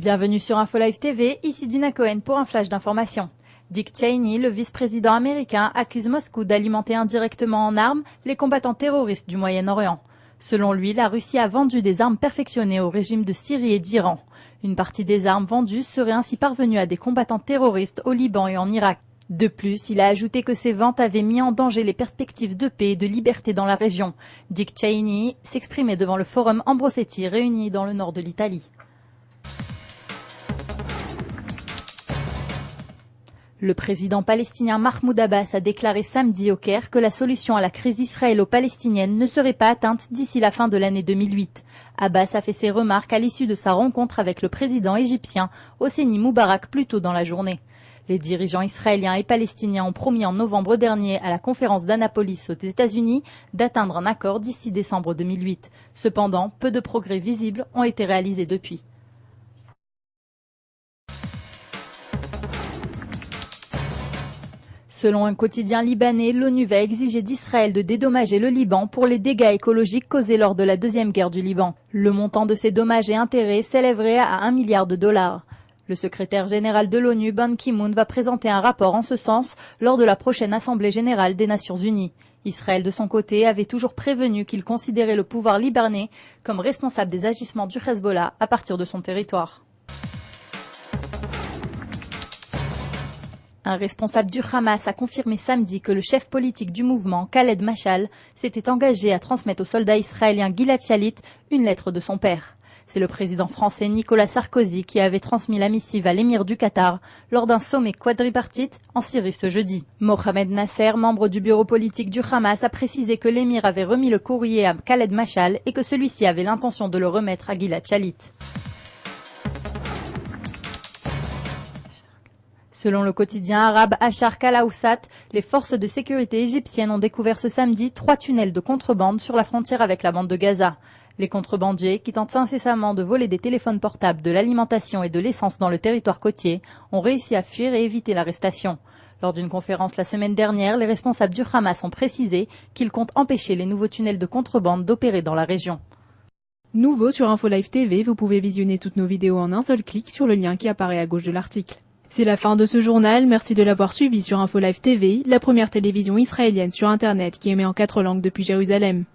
Bienvenue sur InfoLive TV, ici Dina Cohen pour un flash d'information. Dick Cheney, le vice-président américain, accuse Moscou d'alimenter indirectement en armes les combattants terroristes du Moyen-Orient. Selon lui, la Russie a vendu des armes perfectionnées au régime de Syrie et d'Iran. Une partie des armes vendues serait ainsi parvenue à des combattants terroristes au Liban et en Irak. De plus, il a ajouté que ces ventes avaient mis en danger les perspectives de paix et de liberté dans la région. Dick Cheney s'exprimait devant le forum Ambrosetti réuni dans le nord de l'Italie. Le président palestinien Mahmoud Abbas a déclaré samedi au Caire que la solution à la crise israélo-palestinienne ne serait pas atteinte d'ici la fin de l'année 2008. Abbas a fait ces remarques à l'issue de sa rencontre avec le président égyptien Hosni Moubarak plus tôt dans la journée. Les dirigeants israéliens et palestiniens ont promis en novembre dernier à la conférence d'Annapolis aux États-Unis d'atteindre un accord d'ici décembre 2008. Cependant, peu de progrès visibles ont été réalisés depuis. Selon un quotidien libanais, l'ONU va exiger d'Israël de dédommager le Liban pour les dégâts écologiques causés lors de la deuxième guerre du Liban. Le montant de ces dommages et intérêts s'élèverait à 1 milliard de dollars. Le secrétaire général de l'ONU, Ban Ki-moon, va présenter un rapport en ce sens lors de la prochaine Assemblée générale des Nations unies. Israël, de son côté, avait toujours prévenu qu'il considérait le pouvoir libanais comme responsable des agissements du Hezbollah à partir de son territoire. Un responsable du Hamas a confirmé samedi que le chef politique du mouvement, Khaled Mashal, s'était engagé à transmettre au soldat israélien Gilad Shalit une lettre de son père. C'est le président français Nicolas Sarkozy qui avait transmis la missive à l'émir du Qatar lors d'un sommet quadripartite en Syrie ce jeudi. Mohamed Nasser, membre du bureau politique du Hamas, a précisé que l'émir avait remis le courrier à Khaled Mashal et que celui-ci avait l'intention de le remettre à Gilad Shalit. Selon le quotidien arabe Asharq al-Awsat, les forces de sécurité égyptiennes ont découvert ce samedi 3 tunnels de contrebande sur la frontière avec la bande de Gaza. Les contrebandiers, qui tentent incessamment de voler des téléphones portables, de l'alimentation et de l'essence dans le territoire côtier, ont réussi à fuir et éviter l'arrestation. Lors d'une conférence la semaine dernière, les responsables du Hamas ont précisé qu'ils comptent empêcher les nouveaux tunnels de contrebande d'opérer dans la région. Nouveau sur InfoLive TV, vous pouvez visionner toutes nos vidéos en un seul clic sur le lien qui apparaît à gauche de l'article. C'est la fin de ce journal, merci de l'avoir suivi sur InfoLive TV, la première télévision israélienne sur Internet qui émet en 4 langues depuis Jérusalem.